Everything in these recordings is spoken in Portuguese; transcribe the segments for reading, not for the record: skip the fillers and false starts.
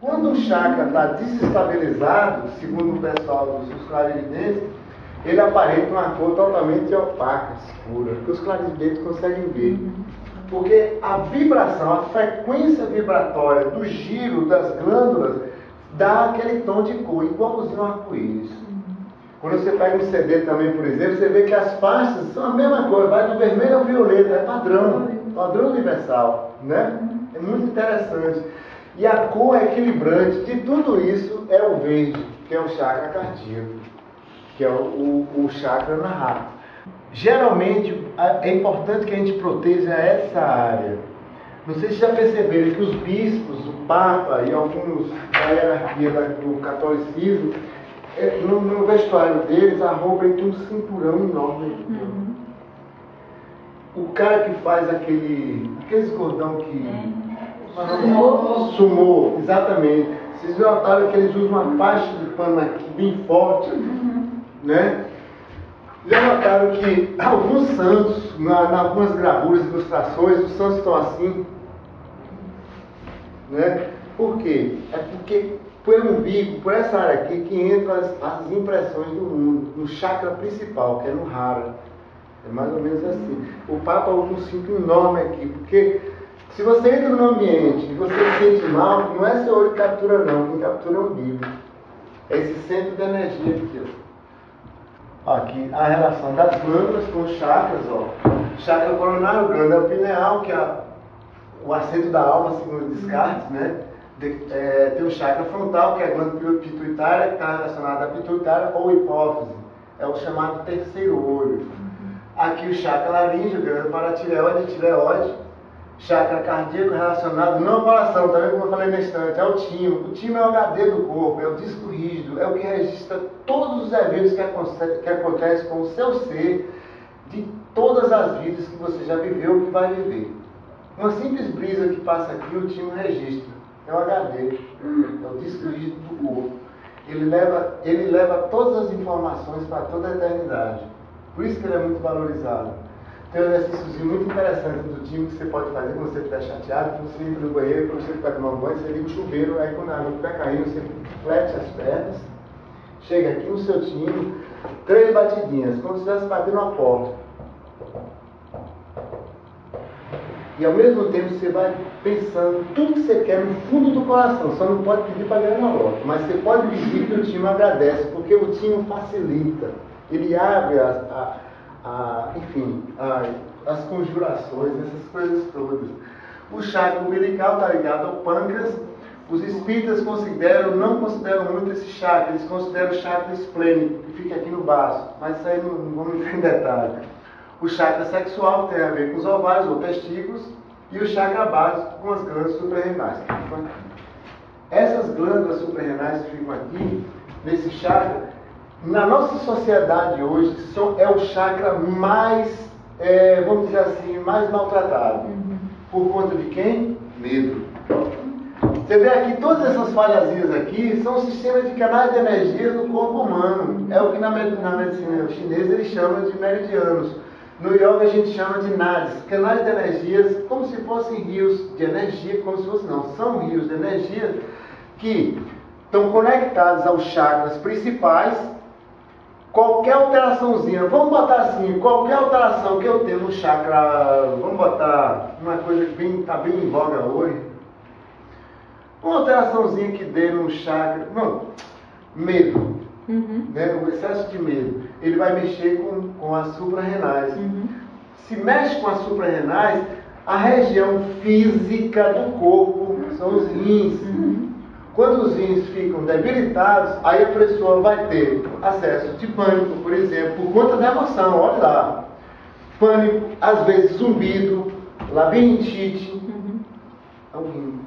Quando o chakra está desestabilizado, segundo o pessoal dos clarividentes, ele aparenta uma cor totalmente opaca, escura, que os clarividentes conseguem ver. Porque a vibração, a frequência vibratória do giro das glândulas dá aquele tom de cor, igualzinho ao arco-íris. Quando você pega um CD também, por exemplo, você vê que as faixas são a mesma cor, vai do vermelho ao violeta, é padrão universal, né? É muito interessante. E a cor equilibrante de tudo isso é o verde, que é o chakra cardíaco, que é o chakra narrado. Geralmente, é importante que a gente proteja essa área. Não sei se já perceberam que os bispos, o Papa e alguns da hierarquia do catolicismo, no vestuário deles, a roupa tem um cinturão enorme. O cara que faz aqueles cordão que... Sumô, exatamente. Vocês notaram que eles usam uma faixa de pano aqui bem forte, né? Já notaram que alguns santos, em algumas gravuras, ilustrações, os santos estão assim, né? Por quê? É porque pelo umbigo, por essa área aqui, que entram as impressões do mundo, no chakra principal, que é no hara. É mais ou menos assim. O Papa usa um cinto enorme aqui, porque se você entra num ambiente e você se sente mal, não é seu olho que captura não, quem captura é o umbigo. É esse centro de energia aqui, ó. Aqui a relação das glândulas com os chakras, ó. Chakra coronário, glândula pineal, que é o assento da alma, segundo Descartes, né? Tem o chakra frontal, que é a glândula pituitária, que está relacionada à pituitária ou hipófise. É o chamado terceiro olho. Aqui o chakra laríngeo, glândula paratireoide, tireoide. Chakra cardíaco relacionado, não ao coração, também como eu falei na instante, é o timo. O timo é o HD do corpo, é o disco rígido, é o que registra todos os eventos que acontecem com o seu ser, de todas as vidas que você já viveu ou que vai viver. Uma simples brisa que passa aqui, o timo registra. É o HD, é o disco rígido do corpo. Ele leva todas as informações para toda a eternidade. Por isso que ele é muito valorizado. Tem um exercício muito interessante do time que você pode fazer quando você estiver chateado, quando você entra no banheiro, quando você estiver tomando banho, você liga o chuveiro, aí quando a água estiver caindo, você flete as pernas, chega aqui no seu time, 3 batidinhas, como se estivesse batendo uma porta. E ao mesmo tempo você vai pensando tudo que você quer no fundo do coração, só não pode pedir para ganhar na loja, mas você pode pedir que o time agradece, porque o time facilita, ele abre as conjurações, essas coisas todas. O chakra umbilical está ligado ao pâncreas. Os espíritas não consideram muito esse chakra, eles consideram o chakra esplênico, que fica aqui no baço, mas isso aí não vamos entrar em detalhe. O chakra sexual tem a ver com os ovários ou testículos, e o chakra básico com as glândulas suprarrenais. Essas glândulas suprarrenais que ficam aqui, nesse chakra, na nossa sociedade hoje, é o chakra mais, vamos dizer assim, mais maltratado. Por conta de quem? Medo. Você vê aqui, todas essas falhazinhas aqui são sistemas de canais de energia do corpo humano. É o que na medicina chinesa eles chamam de meridianos. No yoga a gente chama de nadis, canais de energias, como se fossem rios de energia, como se fossem, não, são rios de energia que estão conectados aos chakras principais. Qualquer alteraçãozinha, vamos botar assim, qualquer alteração que eu tenho no chakra, vamos botar uma coisa que está bem em voga hoje, uma alteraçãozinha que dê no chakra, medo, né, o excesso de medo, ele vai mexer com as suprarrenais. Se mexe com as suprarrenais, a região física do corpo são os rins. Quando os rins ficam debilitados, aí a pessoa vai ter acesso de pânico, por exemplo, por conta da emoção, olha lá. Pânico, às vezes zumbido, labirintite, é o rim.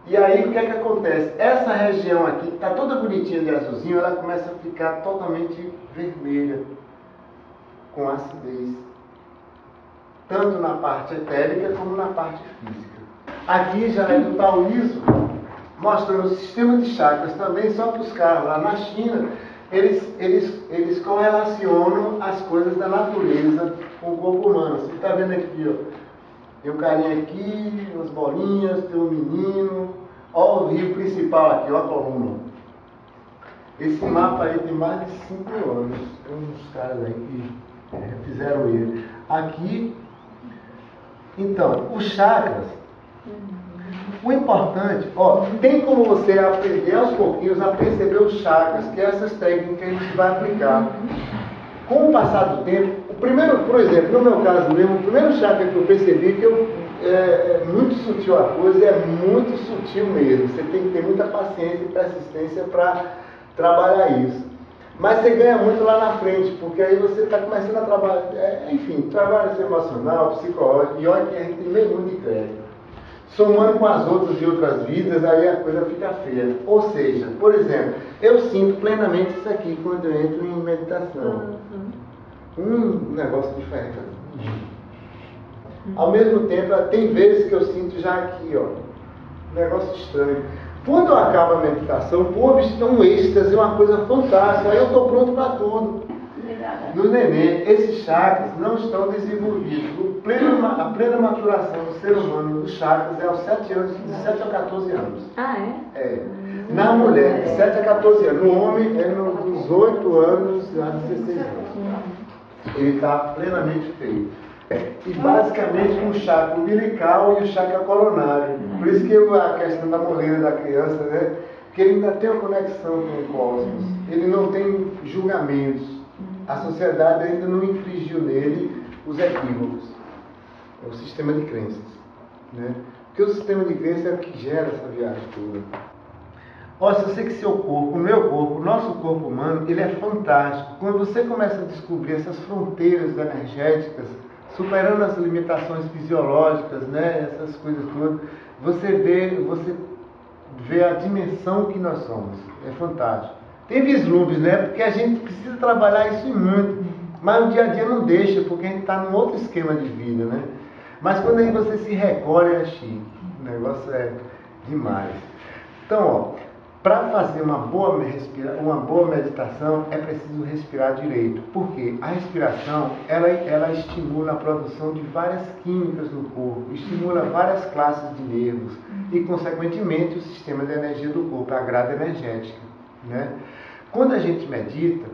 E aí o que é que acontece? Essa região aqui, que está toda bonitinha de azulzinho, ela começa a ficar totalmente vermelha, com acidez. Tanto na parte etérica como na parte física. Aqui já é do taoísmo, mostrando o sistema de chakras também, só que os caras lá na China, eles correlacionam as coisas da natureza com o corpo humano. Você está vendo aqui, ó, tem um carinha aqui, umas bolinhas, tem um menino, Olha o rio principal aqui, olha a coluna. Esse mapa aí tem mais de 5.000 anos. Tem uns caras aí que fizeram ele. Aqui, então, os chakras, o importante, ó, tem como você aprender aos pouquinhos a perceber os chakras, que é essas técnicas que a gente vai aplicar. Com o passar do tempo, o primeiro, por exemplo, no meu caso mesmo, o primeiro chakra que eu percebi que é muito sutil a coisa, é muito sutil mesmo. Você tem que ter muita paciência e persistência para trabalhar isso. Mas você ganha muito lá na frente, porque aí você está começando a trabalhar, enfim, trabalho emocional, psicológico, e olha que a gente tem meio muito de crédito. Somando com as outras e outras vidas, aí a coisa fica feia. Ou seja, por exemplo, eu sinto plenamente isso aqui quando eu entro em meditação. Um negócio diferente. Ao mesmo tempo, tem vezes que eu sinto já aqui, ó, um negócio estranho. Quando eu acabo a meditação, pô, bicho, um êxtase, uma coisa fantástica, aí eu estou pronto para tudo. No neném, esses chakras não estão desenvolvidos. A plena maturação do ser humano dos chakras é aos 7 anos, de 7 a 14 anos. Ah, é? É. Na mulher, de 7 a 14 anos. No homem, é nos 8 anos a 16 anos. Ele está plenamente feito. E basicamente um chakra umbilical e o chakra coronário. Por isso que a questão da moleira da criança, né? Que ele ainda tem uma conexão com o cosmos. Ele não tem julgamentos. A sociedade ainda não infligiu nele os equívocos. É o sistema de crenças. Né? Porque o sistema de crenças é o que gera essa viagem toda. Olha, se eu sei que seu corpo, o meu corpo, o nosso corpo humano, ele é fantástico. Quando você começa a descobrir essas fronteiras energéticas, superando as limitações fisiológicas, né, essas coisas todas, você vê a dimensão que nós somos. É fantástico. Tem vislumbres, né? Porque a gente precisa trabalhar isso muito. Mas o dia a dia não deixa, porque a gente está num outro esquema de vida, né? Mas quando aí você se recolhe, é chique. O negócio é demais. Então, ó, para fazer uma boa meditação, é preciso respirar direito. Porque a respiração, ela estimula a produção de várias químicas no corpo, estimula várias classes de nervos e, consequentemente, o sistema de energia do corpo, a grade energética, né? Quando a gente medita,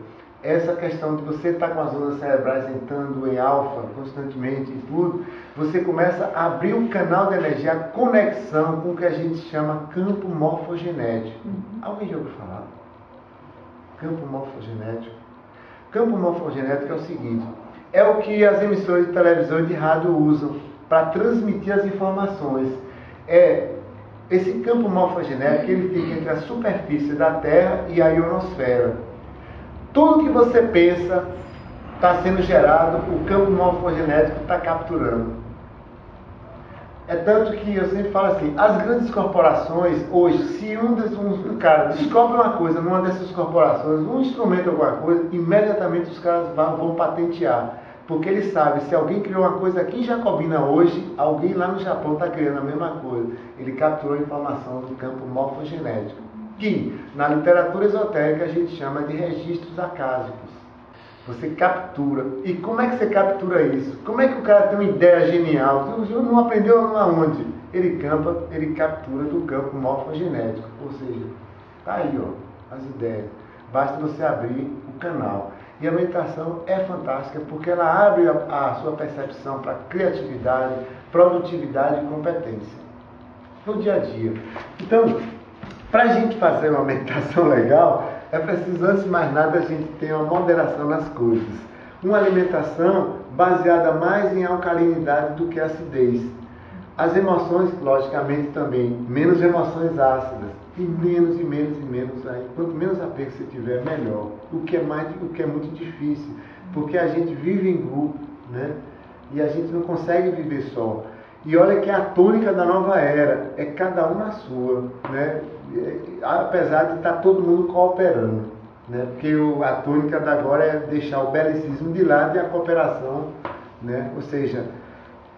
essa questão de você estar com as ondas cerebrais entrando em alfa constantemente e tudo, você começa a abrir um canal de energia, a conexão com o que a gente chama campo morfogenético. Alguém já ouviu falar? Campo morfogenético. Campo morfogenético é o seguinte, é o que as emissoras de televisão e de rádio usam para transmitir as informações. Esse campo morfogenético, ele fica entre a superfície da Terra e a ionosfera. Tudo que você pensa está sendo gerado, o campo morfogenético está capturando. É tanto que eu sempre falo assim, as grandes corporações, hoje, se um cara descobre uma coisa numa dessas corporações, um instrumento, alguma coisa, imediatamente os caras vão patentear. Porque eles sabem, se alguém criou uma coisa aqui em Jacobina hoje, alguém lá no Japão está criando a mesma coisa. Ele capturou a informação do campo morfogenético, que na literatura esotérica a gente chama de registros acásicos. Você captura. E como é que você captura isso? Como é que o cara tem uma ideia genial? Você não aprendeu aonde? Ele captura do campo morfogenético. Ou seja, tá aí, ó, as ideias. Basta você abrir o canal. E a meditação é fantástica porque ela abre a sua percepção para criatividade, produtividade e competência no dia a dia. Então, para a gente fazer uma meditação legal, é preciso, antes de mais nada, a gente ter uma moderação nas coisas. Uma alimentação baseada mais em alcalinidade do que acidez. As emoções, logicamente, também. Menos emoções ácidas. E menos e menos e menos. Aí, quanto menos apego você tiver, melhor. O que é muito difícil. Porque a gente vive em grupo, né? E a gente não consegue viver só. E olha que a tônica da nova era é cada um na sua, né? Apesar de estar todo mundo cooperando, né? Porque a tônica da agora é deixar o belicismo de lado e a cooperação, né? Ou seja,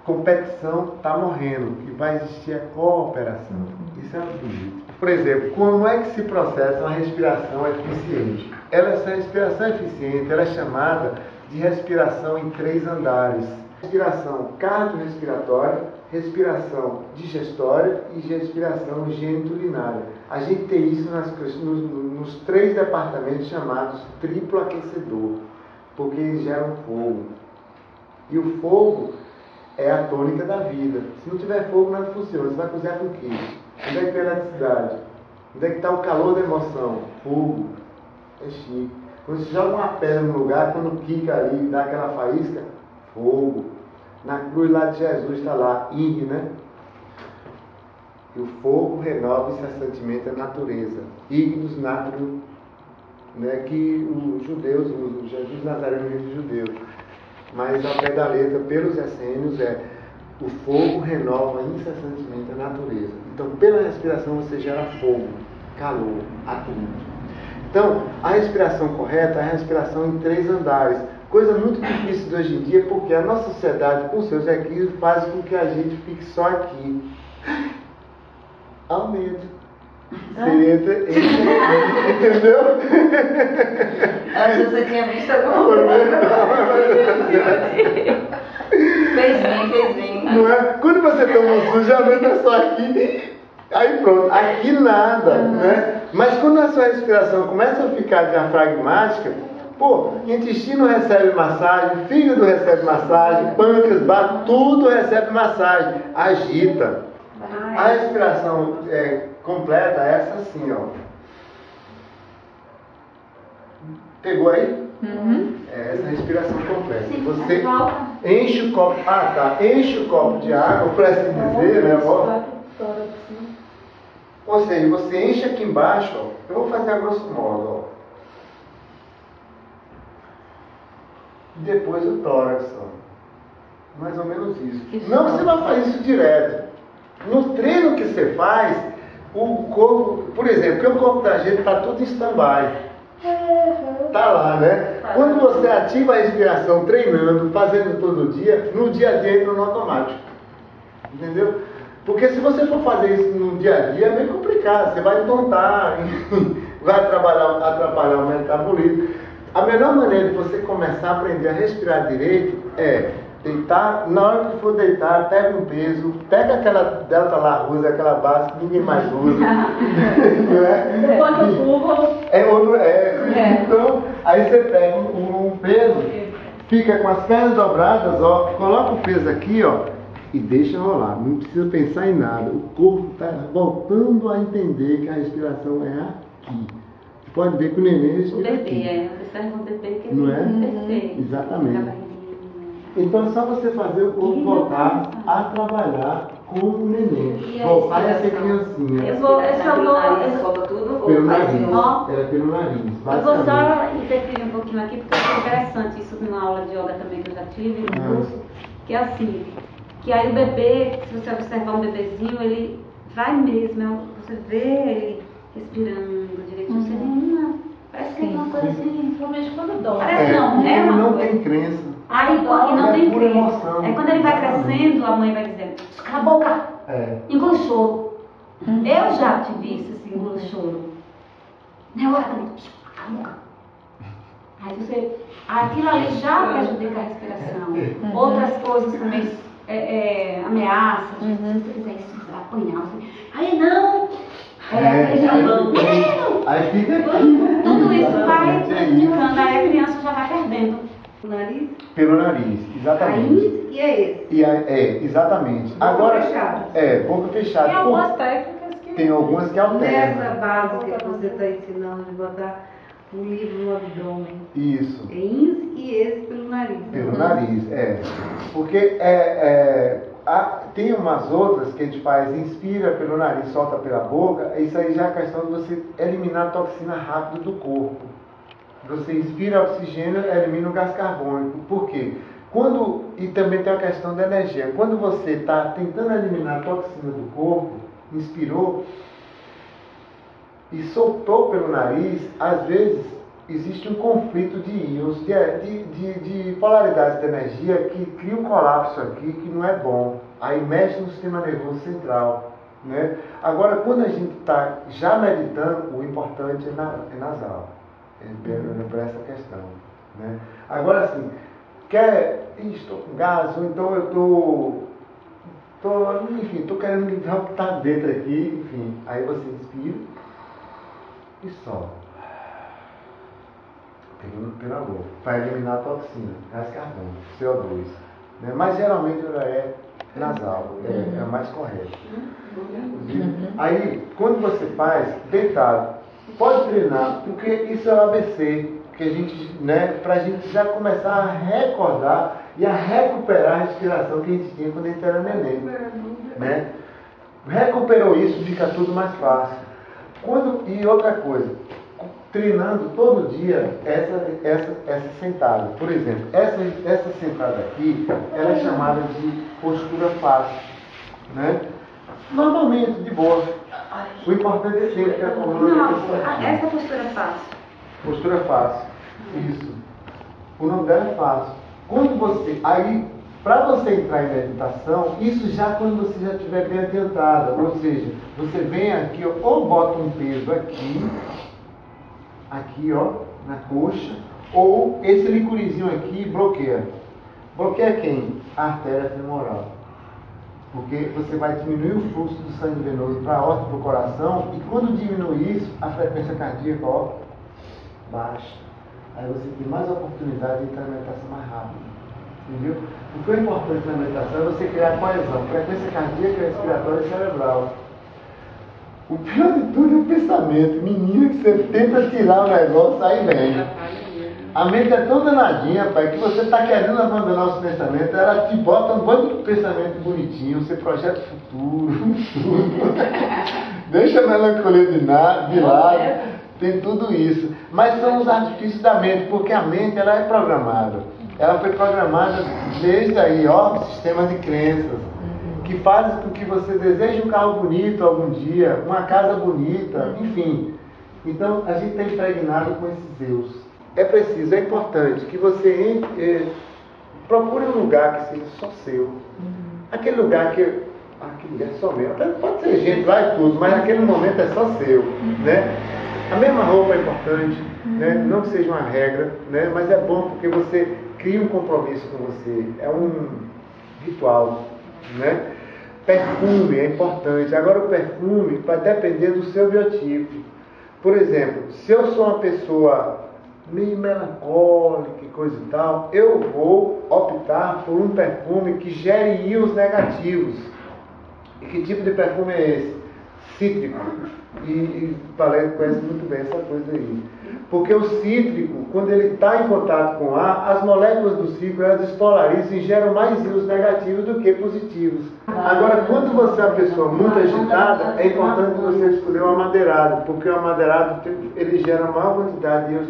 competição está morrendo e vai existir a cooperação. Isso é muito bonito. Por exemplo, como é que se processa uma respiração eficiente? Essa respiração eficiente ela é chamada de respiração em 3 andares. Respiração cardiorrespiratória, respiração digestória e respiração geniturinária. A gente tem isso nos 3 departamentos chamados triplo aquecedor, porque eles geram fogo. E o fogo é a tônica da vida. Se não tiver fogo, nada funciona. Você vai cozinhar com o quê? Onde é que tem eletricidade? Onde é que está o calor da emoção? Fogo. É chique. Quando você joga uma pedra no lugar, quando quica ali e dá aquela faísca, fogo. Na cruz lá de Jesus está lá, ing, né? E o fogo renova incessantemente a natureza. Ignis natural, né? Que os judeus, o Jesus Nazareno diz judeus. Mas ao pé da letra, pelos essênios, o fogo renova incessantemente a natureza. Então, pela respiração você gera fogo, calor, atrito. Então, a respiração correta é a respiração em 3 andares. Coisa muito difícil de hoje em dia, porque a nossa sociedade, com seus requisitos, faz com que a gente fique só aqui. Aumenta. Você entra, entendeu? Antes você tinha visto alguma coisa. Fez bem. Não é? Quando você toma um sujo, já aumenta só aqui. Aí pronto, aqui nada, né? Mas quando a sua respiração começa a ficar diafragmática, pô, intestino recebe massagem, fígado recebe massagem, pâncreas, baço, tudo recebe massagem, agita. A respiração completa é essa assim, ó. Pegou aí? É essa respiração completa. Você enche o copo, enche o copo de água, para assim dizer, né, ó. Ou seja, você enche aqui embaixo, ó. Eu vou fazer a grosso modo, ó. E depois o tórax, ó. Mais ou menos isso. Não que você vai fazer isso direto. No treino que você faz, o corpo, por exemplo, porque o corpo da gente está tudo em stand-by. Está lá, né? Quando você ativa a respiração treinando, fazendo todo dia, no dia a dia entra no automático. Entendeu? Porque se você for fazer isso no dia a dia, é meio complicado. Você vai tontar, vai atrapalhar o metabolismo. A melhor maneira de você começar a aprender a respirar direito é deitar. Na hora que for deitar, pega um peso, pega aquela delta lá, usa aquela base que ninguém mais usa. Não é? Então, aí você pega um peso, fica com as pernas dobradas, ó, coloca o peso aqui, ó, e deixa rolar. Não precisa pensar em nada. O corpo está voltando a entender que a respiração é aqui. Você pode ver que o neném respira aqui. O bebê que não é? Perfeito. Exatamente. Então é só você fazer o corpo voltar a trabalhar com o neném. Voltar a ser criancinha. Eu solta tudo pelo nariz. É pelo nariz. Eu vou só interferir um pouquinho aqui, porque é interessante isso numa aula de yoga também que eu já tive no curso, que é assim, que aí o bebê, se você observar um bebezinho, ele vai mesmo, você vê ele respirando direitinho, sem nenhuma. Parece que é uma coisa assim, principalmente quando dói. Parece não tem crença. Aí não tem pura emoção. Aí quando ele vai crescendo, a mãe vai dizendo, cala a boca, engula o choro. Eu já tive isso, assim, engula o choro. Não é hora também, cala a boca. Aí aquilo ali já prejudica a respiração. Outras coisas também, ameaças, se você fizer isso, você vai apanhar. Aí não, aí fica aqui. Tudo isso vai prejudicando, aí a criança já vai perdendo. Nariz? Pelo nariz, exatamente. E é esse? Exatamente. Boca agora, fechada. Boca fechada. Tem algumas técnicas que... Tem algumas que alternam. Nessa base que você está ensinando de botar um livro no abdômen. Isso. É ins e esse pelo nariz. Pelo nariz, Porque tem umas outras que a gente faz, inspira pelo nariz, solta pela boca. Isso aí já é a questão de você eliminar a toxina rápido do corpo. Você inspira oxigênio, elimina o gás carbônico. Por quê? E também tem a questão da energia. Quando você está tentando eliminar a toxina do corpo, inspirou e soltou pelo nariz, às vezes existe um conflito de íons, de polaridades de energia que cria um colapso aqui que não é bom. Aí mexe no sistema nervoso central. Né? Agora, quando a gente está já meditando, o importante é nasal. Para essa questão. Né? Agora, assim, estou com gás, ou então eu estou querendo limpar o que está dentro aqui, enfim. Aí você inspira e solta. Pegando pela boca, para eliminar a toxina, gás carbônico, CO2. Né? Mas geralmente ela é nasal, é mais correto. Aí, quando você faz, deitado, pode treinar, porque isso é o ABC, que a gente, né, para a gente já começar a recordar e a recuperar a respiração que a gente tinha quando a gente era neném. Né? Recuperou isso, fica tudo mais fácil. E outra coisa, treinando todo dia essa sentada. Por exemplo, essa sentada aqui, ela é chamada de postura fácil. Né? Normalmente, de boa. O importante é sempre que a coluna... Essa postura é fácil. Postura fácil. Isso. O nome dela é fácil. Quando você... Aí, para você entrar em meditação, isso já quando você já estiver bem adiantado. Ou seja, você vem aqui, ou bota um peso aqui, ó, na coxa, ou esse licurizinho aqui bloqueia. Bloqueia quem? A artéria femoral. Porque você vai diminuir o fluxo do sangue venoso para a aorta e para o coração, e quando diminui isso, a frequência cardíaca, ó, baixa. Aí você tem mais oportunidade de entrar na meditação mais rápido. Entendeu? O que é importante na meditação é você criar coesão, frequência cardíaca, respiratória e cerebral. O pior de tudo é o pensamento. Menino, que você tenta tirar o negócio, sai bem. A mente é tão danadinha, pai, que você está querendo abandonar os pensamentos, ela te bota um bando de pensamento bonitinho, você projeta o futuro, tudo. Deixa a melancolia de lado, tem tudo isso. Mas são os artifícios da mente, porque a mente ela é programada. Ela foi programada desde aí, ó, sistema de crenças, que fazem com que você deseje um carro bonito algum dia, uma casa bonita, enfim. Então, a gente está impregnado com esses eus. É importante que você procure um lugar que seja só seu. Aquele lugar que é só meu. Pode ser gente lá e tudo, mas naquele momento é só seu. Né? A mesma roupa é importante, né? Não que seja uma regra, né? Mas é bom porque você cria um compromisso com você. É um ritual. Né? Perfume é importante. Agora o perfume vai depender do seu biotipo. Por exemplo, se eu sou uma pessoa meio melancólica e coisa e tal, eu vou optar por um perfume que gere íons negativos. E que tipo de perfume é esse? Cítrico. E o Palermo conhece muito bem essa coisa aí. Porque o cítrico, quando ele está em contato com o ar, as moléculas do cítrico elas despolarizam e geram mais íons negativos do que positivos. Agora, quando você é uma pessoa muito agitada, é importante você escolher um amadeirado, porque o amadeirado ele gera a maior quantidade de íons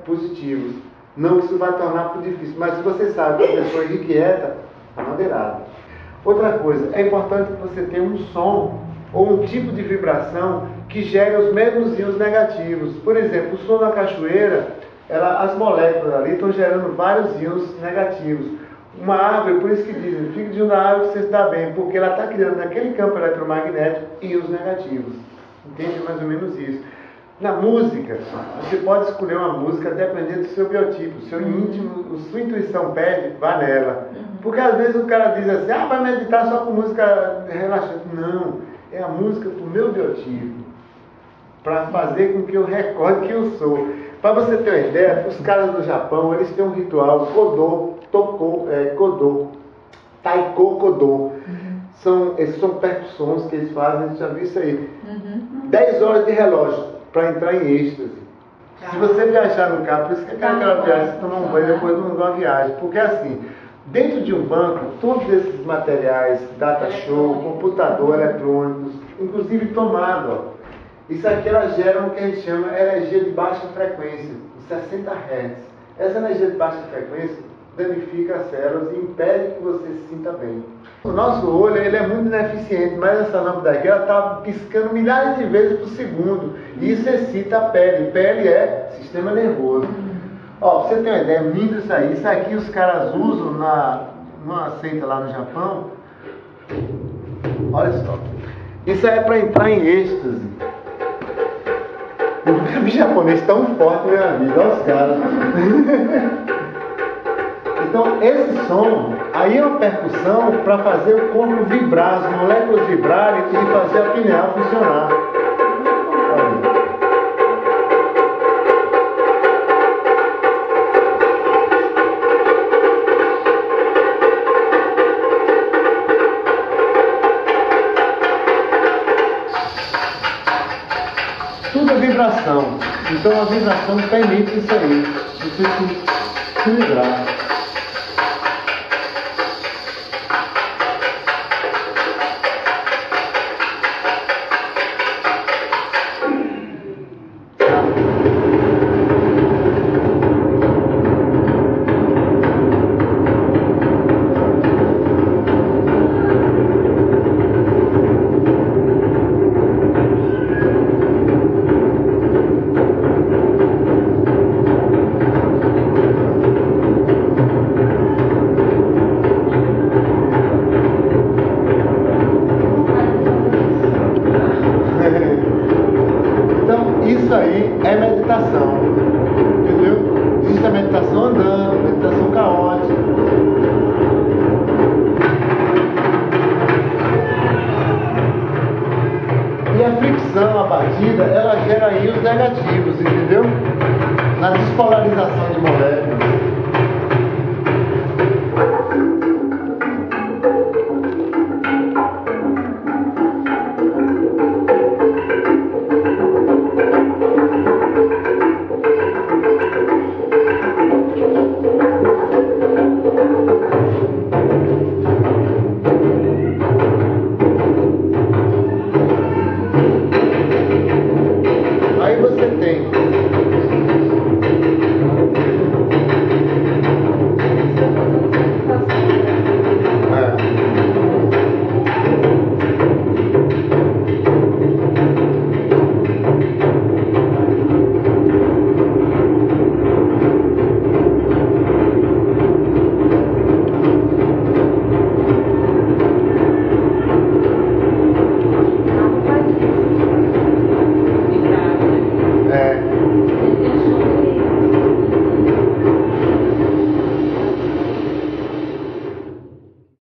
positivos. Não que isso vai tornar muito difícil, mas se você sabe que a pessoa é inquieta, amadeirado. Outra coisa, é importante que você tenha um som ou um tipo de vibração que gere os mesmos íons negativos. Por exemplo, o som da cachoeira, as moléculas ali estão gerando vários íons negativos. Uma árvore, por isso que dizem, fique de uma árvore que você está bem, porque ela está criando naquele campo eletromagnético íons negativos. Entende mais ou menos isso. Na música, você pode escolher uma música dependendo do seu biotipo, seu íntimo, sua intuição pede, vá nela. Porque às vezes o cara diz assim, vai meditar só com música relaxante. Não, é a música do meu biotipo, para fazer com que eu recorde que eu sou. Para você ter uma ideia, os caras do Japão, eles têm um ritual, Kodô, Taiko Kodô. Esses são percussões que eles fazem, você já viu isso aí. 10 horas de relógio, para entrar em êxtase. Se você viajar no carro, por isso que aquela viagem, você toma um banho depois de uma viagem. Porque assim, dentro de um banco, todos esses materiais, data show, computador, eletrônicos, inclusive tomada, ó. Isso aqui ela gera o que a gente chama de energia de baixa frequência, 60 Hz. Essa energia de baixa frequência danifica as células e impede que você se sinta bem. O nosso olho ele é muito ineficiente, mas essa lâmpada aqui está piscando milhares de vezes por segundo. E isso excita a pele. Pele é sistema nervoso. Ó, pra você ter uma ideia, lindo isso aí. Isso aqui os caras usam numa seita lá no Japão. Olha só. Isso aí é para entrar em êxtase. Eu nunca vi japonês tão forte na minha vida. Olha os caras. Então, esse som, aí é uma percussão para fazer o corpo vibrar, as moléculas vibrarem e fazer a pineal funcionar. Olha. Tudo é vibração. Então a vibração permite isso aí. Você se livrar. Isso aí é meditação, entendeu? Existe a meditação andando, meditação caótica. E a fricção, a batida, ela gera íons negativos, entendeu? Na despolarização de moléculas.